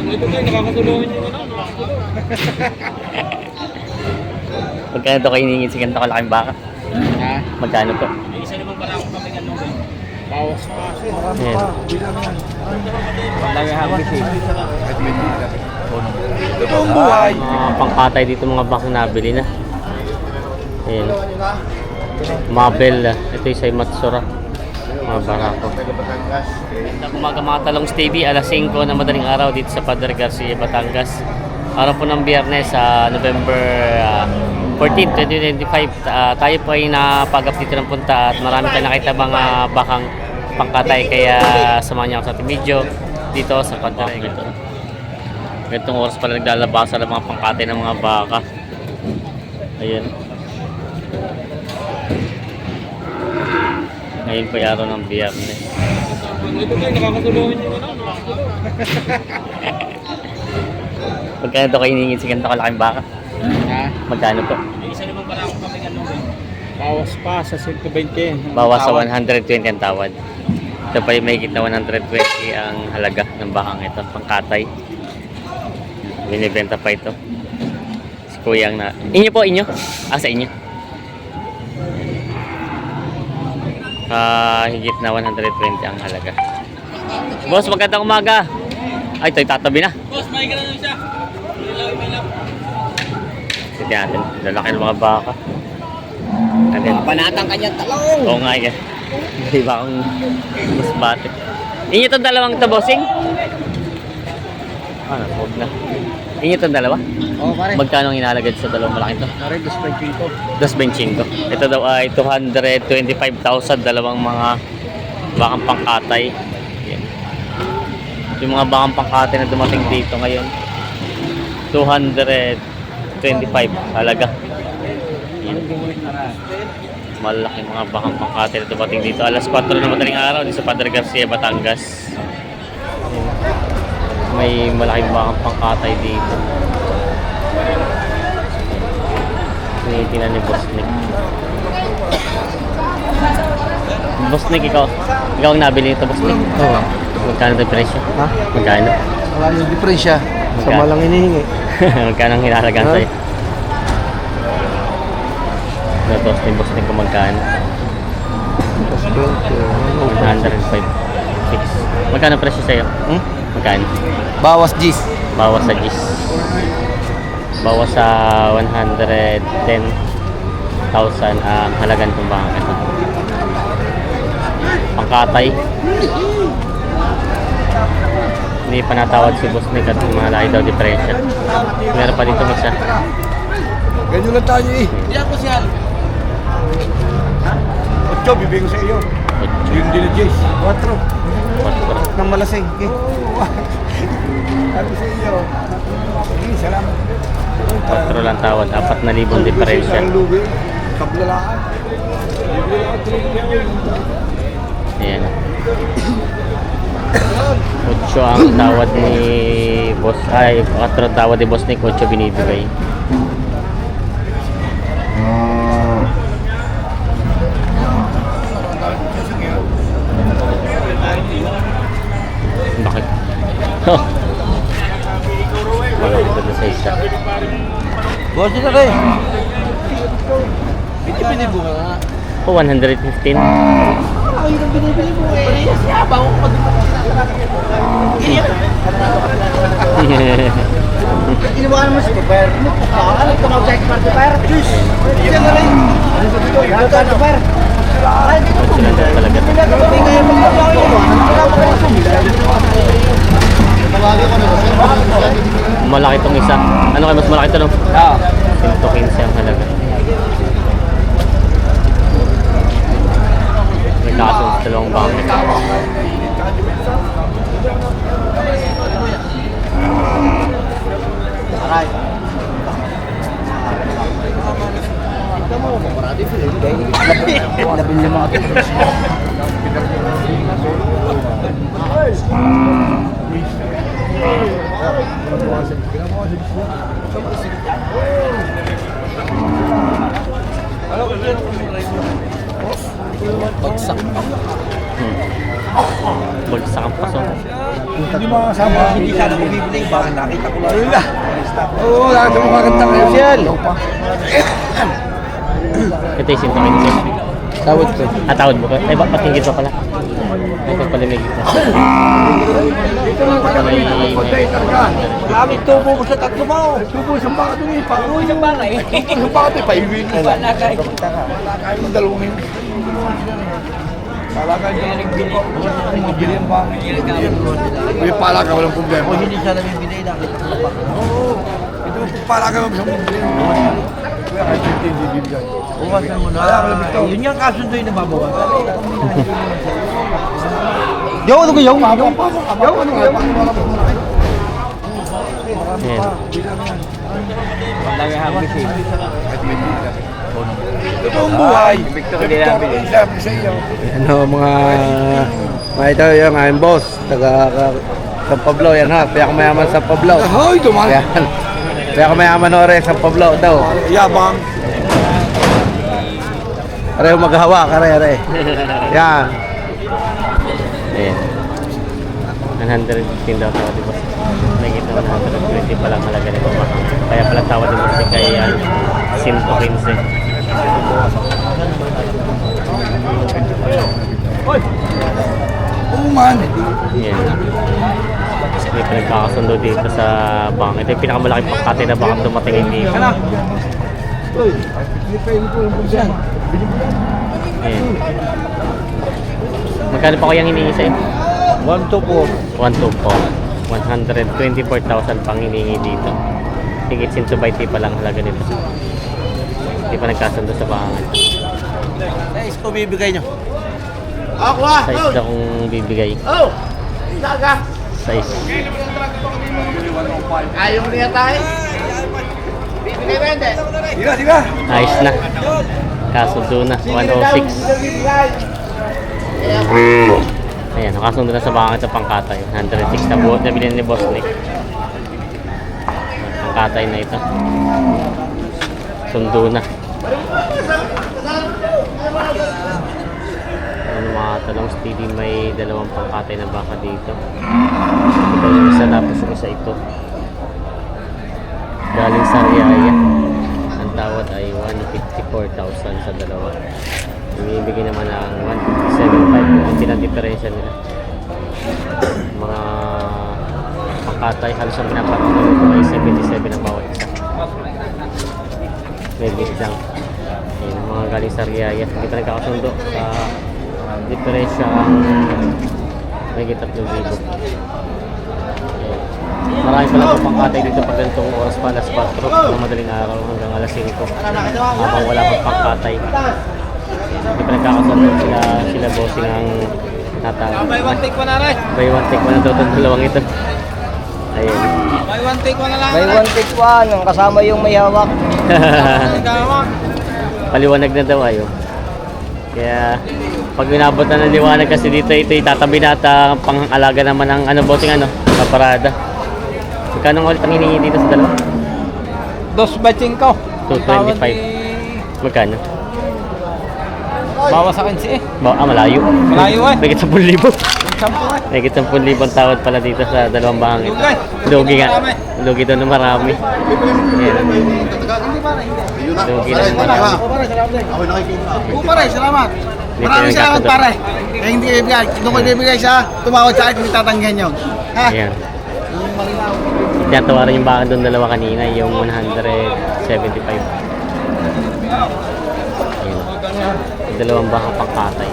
Ito kayo, nakakatulungan yung ano. Magkano ito kayo hiningin si ganito kalaking baka? Ha? Magkano po? May isa naman para akong kapag ano. Bawas pa. Ayan. Lagi hapis eh. Totoong buhay. Mga pangkatay dito mga bakang nabili na. Ayan. Mabel. Ito yung sa Matsura. Mga barako. Umaga mga talong TV, alas 5 na madaling araw dito sa Padre Garcia, Batangas. Araw po ng Biyernes sa November 14, 2025. Tayo po ay napagap dito ng punta at marami tayong nakita mga bakang pangkatay, kaya samahan niyo ako sa ating video dito sa Padre. Ganitong oras pala naglalabasa ng mga pangkatay ng mga baka. Ayan. Ngayon po yung araw ng Biyernes. Ito kayo, nakakatulungan yung ano. Magkano ito kayo hiningin si ganito kalaking baka? Ha? Magkano po? May isa naman para akong kapag ano. Bawas pa sa 120. Bawas sa 120 ang tawad. Ito pa yung may na 120 ang halaga ng bakang ito, pangkatay. Binibenta pa ito. Si Kuyang na. Inyo po, inyo? Sa inyo. Higit na 120 ang halaga. Boss, magandang umaga. Ay, ito tatabi na. Boss, may ka na siya. Sige natin, lalaki ng mga baka. Panatang kanyang talong. Oo nga yan. Hindi ba akong mas bate. Inyo itong dalawang to, bossing? Huwag na. Inyo itong dalawa? Oo, pare. Magkano ang inalagad sa dalawang malaki to? Pare, 2.5. 2.25. Ito daw ay 225,000, dalawang mga bakang pangkatay. Yan. Yung mga bakang pangkatay na dumating dito ngayon, 225 halaga. Yan. Malaki mga bakang pangkatay na dumating dito. Alas 4 na madaling araw dito sa Padre Garcia, Batangas. May malaking bakang pangkatay dito. Tinitingnan ni Boss Nick. Boss Nick, ikaw ang nabili nito, Boss Nick? Oo. Magkano ito presyo? Ha? Magkano? Wala yung diferensya. Magkano? Sama lang hinihingi. Magkano ang hinalagaan Ha? sa'yo? Ito, ni Boss Nick kung magkano? 105. 6. Magkano presyo sa'yo? Hmm? Magkano? Bawas G's. Bawas sa GIS. Bawas sa 110,000 ang halagan ng baka ito. Pangkatay. Hindi pa natawad si Boss Nick at malaki daw diferensya. Meron pa dito isa. Ganyan lang tayo eh. Hindi ako siya. 8, bibigyan ko sa iyo. Yung din na G's. 4. Nang malasing. Okay. Sabi sa iyo. Okay, salamat. 4 lang tawad, 4,000 diferensya. Isang lubi. Kablalaan. Ayan. 8 ang tawad ni Boss, ay 4 ang tawad ni Boss Nick, 8 binibigay. Bakit? Wala ito sa isa. Boss na rin. Pinipinibo ka nga. 115. Ay, yung binibili mo. Siya, bago ko Inuwa ka naman sa Tupper. Ano ito mag-check para Tupper? Diyos! Yan na rin. Ano ito Tupper? Sila daw talaga. Hindi kaya magpapakaw yun. Wala pa kayo sumila. Malaki itong isa. Ano kayo mas malaki ito, no? Ah. 115 ang halaga. May kaso sa dalawang bangit. Aray. Ito mo, marami sila. Labil yung mga ito. Bagsak. Bagsak ang paso. Hindi makasama. Hindi sana ko bibili. Bakit nakita ko lang. Oo, lahat ng mga kanta kayo. Yan. Ito yung sintokin ko. Tawad ko. Tawad mo ko? Ay, patingin pa pala. Ay, pagpalimig ito. Maraming tubo mo sa tatlo mo. Tubo, isang baka doon eh. Oo, isang baka eh. Isang baka doon, paiwin mo. Palakay. Palakay mo dalawang yun. Palakay mo nagbili. Mabili ang baka. May palakay, walang problema. O hindi siya nabibili, nakita ko pa. Oo. Ito palakay mo sa mabili. Kaya kahit hindi bibigyan. Uwasan mo na. Yun yung kasundo yung nababawas. Yo, ano ko yo? Yo, ano ko yo? Ayan. Lagi habis eh. Totoong buhay. Victor Dinabi. Sabi sa iyo. Ano mga ito yung aking boss, taga San Pablo yan ha, kaya kumayaman sa Pablo. Hoy, duman. Yan. Kaya kumayaman ore sa Pablo daw. Yabang. Are maghawa are. Yan. Ayan. 115 daw tawad di boss. Nakikita mo 120 pa lang halaga nito. Kaya pala tawad di boss kay 115. Uman. Yan. May pinagkakasundo dito sa bank. Ito yung pinakamalaking pangkate na baka dumating hindi. Uy, ipayin ko yung pulsan. Ayan. Magkano pa ko yung hinihingi sa'yo? 124. 124,000 pang hinihingi dito. Higit sinsubayti pa lang halaga nito. Hindi pa nagkasundo sa bahangan. Guys, ko bibigay nyo. Ako ah! Size daw kung bibigay. Oh! Daga! Size. Ayaw mo niya tayo? Bibigay ba hindi? Diga, diga! Ayos na. Kasundo na. 106. Ayan, nakasundo na sa bahangan sa pangkatay. 106 na buhat na bilhin ni Boss Nick. Pangkatay na ito. Sundo na. Ano mga talong steady, may dalawang pangkatay na baka dito. Ito yung isa, tapos yung isa ito. Galing sa Riyaya. Ang tawad ay 154,000 sa dalawa. Ibibigay naman ng 157,500. Kunti lang diferensya nila. Mga pangkatay, halos ang pinapatuloy ito ay 77 ang bawat isa. Medyo lang. Ayan, mga galing sa Riyaya. Hindi pa nagkakasundo sa diferensya ang may 3,000. Marami pala po pangkatay dito pag ganitong oras pa, alas 4 ng madaling araw hanggang alas 5 habang wala pang pangkatay. Hindi pa nagkakasundo sila bossing ang natawag. Buy one take one na rin. Buy one take one na daw itong dalawang ito. Ayan. Buy one take one na lang. May one take one, ang kasama yung may hawak. Paliwanag na daw ayo. Kaya pag inabot na ng liwanag kasi dito, ito itatabi na at pang-alaga naman ng ano bossing ano, kaparada. Magkano ulit ang hiningi dito sa dalawa? 2.25. 225. Magkano? Bawas sa 15 eh. Malayo. Malayo eh. May 10,000. Sampo eh. May 10,000 ang tawad pala dito sa dalawang bahang ito. Lugi nga. Lugi daw na marami. Ayan. Lugi na marami. Pare, salamat. Maraming salamat pare. Eh, hindi ko ibigay. Doon ko ibigay siya. Tumawad sa akin kung itatanggan nyo. Ha? Ayan. Kaya tawaran yung baka doon dalawa kanina, yung 175. Ayan. Yung dalawang baka pangkatay.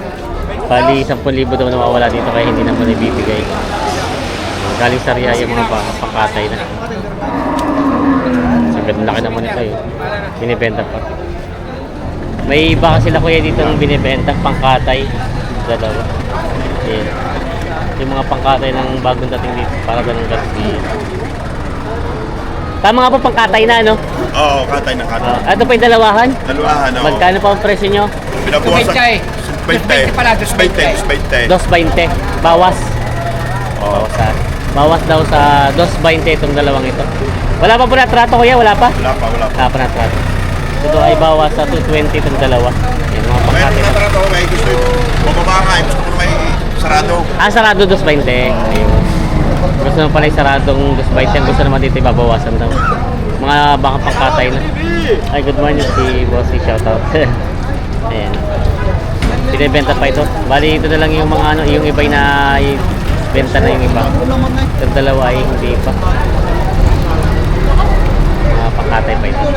Bali, 10,000 daw nawawala dito kaya hindi naman ibibigay. Galing sa Riyaya yung mga baka pangkatay na. Sagad laki naman ito yun. Binibenta pa. May baka sila kuya dito ng binibenta, pangkatay. Dalawa. Ayan. Yung mga pangkatay ng bagong dating dito para ganun kasi. Tama nga po pangkatay na, no? Oo, katay na katay. Ito pa yung dalawahan? Dalawahan, oo. Magkano pa ang presyo nyo? Pinabuwasan. 20 pala, 20. 220. Bawas. Oo. Bawas daw sa 220 itong dalawang ito. Wala pa po na trato kuya? Wala pa? Wala pa. Wala pa na trato. Ito ay bawas sa 220 itong dalawa. Yan mga Meron pangkatay. na talaga ako may gusto yun. Bumaba nga, gusto ko na may sarado. Sarado 220. Ayun. Gusto naman pala yung saradong Dos 20 yan. Gusto naman dito ibabawasan daw. Mga baka pangkatay na. Ay, good morning si Bossy. Shoutout. Ayan. Pinibenta pa ito. Bali, ito na lang yung mga ano, yung iba na benta na yung iba. Yung dalawa ay hindi pa. Mga pangkatay pa ito.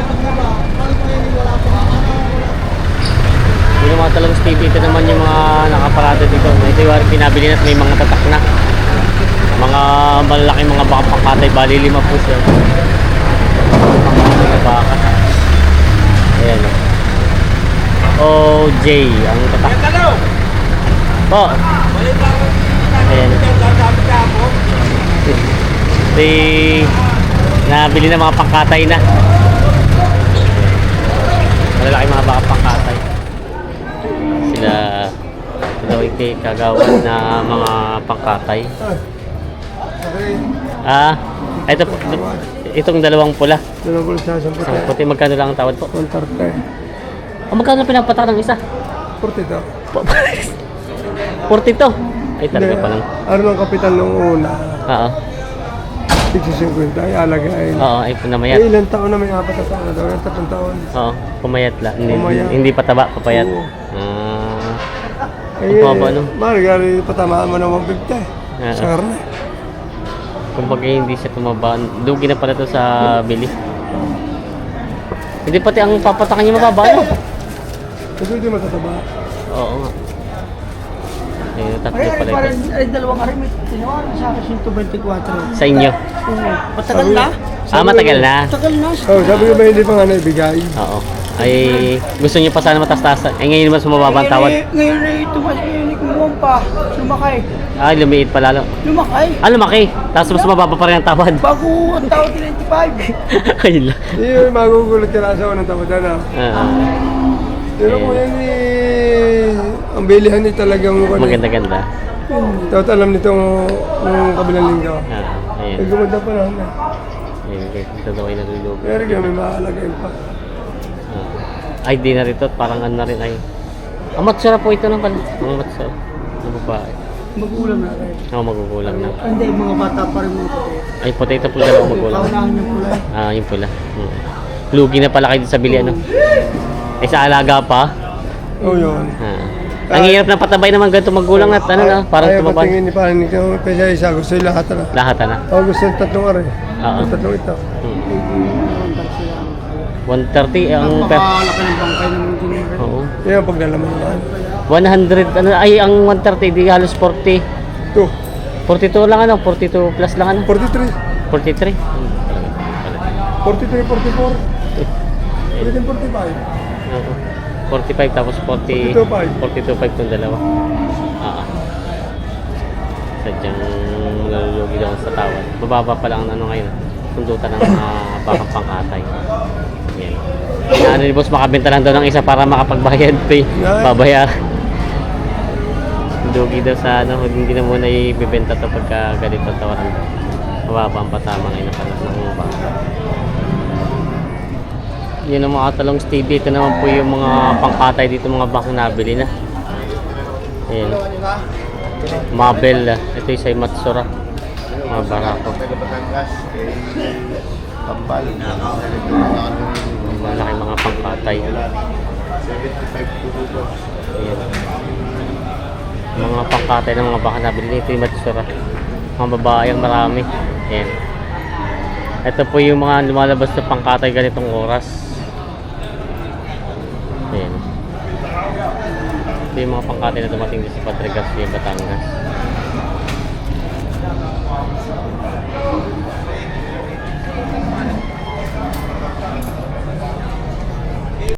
Yung mga talagang TV, ito naman yung mga nakaparado dito. Ito yung pinabili na at may mga tatak na. Mga malalaking mga baka pangkatay, bali 5 po siya. Mga baka. Ayan o. OJ ang tatak. Po. Ayan. Ito nabili na mga pangkatay na. Malalaking mga baka pangkatay. Sila kagawan na mga pangkatay. Ito itong dalawang pula. Dalawang pula sa isang Isang puti, magkano lang ang tawad po? 130. Magkano pinapatak ng isa? 40 daw. 42. Ay talaga pa lang. Ano ng kapital nung una? Oo. 50 ay alagain. Oo, ay punamayat. Ilang taon na may 4 na taon na daw. 3 taon. Oo, pumayat lang. Hindi, Pumayat. hindi pataba, papayat. Oo. Ang baba, no? Margali, patamaan mo ng 150. Oo. Sa karne. Kumbaga hindi siya tumaba. Dugi na pala to sa bili. Hindi pati ang papatakan niya mababa, no? Kasi hindi matataba. Oo nga. Ayun, tatlo pala ito. Ay, dalawang ari, may tinawaran sa akin 124. Sa inyo? Matagal na? Matagal na. Matagal na. Oh, sabi ko ba hindi pa nga naibigay? Oo. Ay, gusto niyo pa sana matas-tasan. Ay, ngayon naman sumababa ang tawad. Ngayon ay tumas, ngayon ay kumuha pa. Lumakay. Ay, lumiit pa lalo. Lumakay. Lumaki. Tapos mas mababa pa rin ang tawad. Bago ang tao 25. Ayun lang. Hindi yung magugulat ka na sa unang tawadan na. Pero kung yan ang bilihan niya talagang Maganda-ganda. Tapos alam nitong nung kabilang linggo. Ayun. Ay gumanda pa lang. Ayun, guys. Ito daw ay nalulog. Pero kaya may maalagayin pa. Ay, di na rito. Parang ano na rin ay. Ang matsura po ito ng pala. Ang matsura. Ang babae. Magulang na rin. Oo, magugulang na. Hindi, mga bata pa rin mga puti. Ay, puti ito po dalawang magulang. Kaunahan yung pula. Yung pula. Lugi na pala kayo sa bili, ano? Ay, sa alaga pa. Oo yun. Ang hirap na patabay naman ganito magulang at ano na, parang ayaw tumaba. patingin ni parang ikaw kaya isa gusto yung lahat na. Lahat na. Ako gusto yung tatlong ari. Oo. Yung tatlong ito. 130 ang Napakalaki ng bangkay naman din yung rin. Oo. Yan ang paglalaman naman. 100 ano ay ang 130 di halos 40. Ito. 42 lang ano, 42 plus lang ano. 43. 43. 43, 44. Pwede 45. Oo. 45 tapos 40 42.5. 42.5 tong dalawa. Sadyang nalulugi daw sa tawad. Bababa pa lang ang ano ngayon. Sundutan ng bakang pangkatay. Yan. Ano ni boss, makabenta lang daw ng isa para makapagbayad pay. Babayar. Dugi daw sa ano, hindi na muna ibibenta to pagka ganito tawaran daw. Mababa ang patama ngayon na pala ng baka. Yun ang mga talong stevie. Ito naman po yung mga pangkatay dito, mga bakang nabili na. Ayan. Mabel. Ito yung sa Matsura. Mga barako. Malaki mga pangkatay. Ayan. Mga pangkatay ng mga baka nabili na. Ito yung Matsura. Mga babae ang marami. Ayan. Ito po yung mga lumalabas na pangkatay ganitong oras. Ayan. Ito yung mga pangkatay na dumating sa Padre Garcia, Batangas.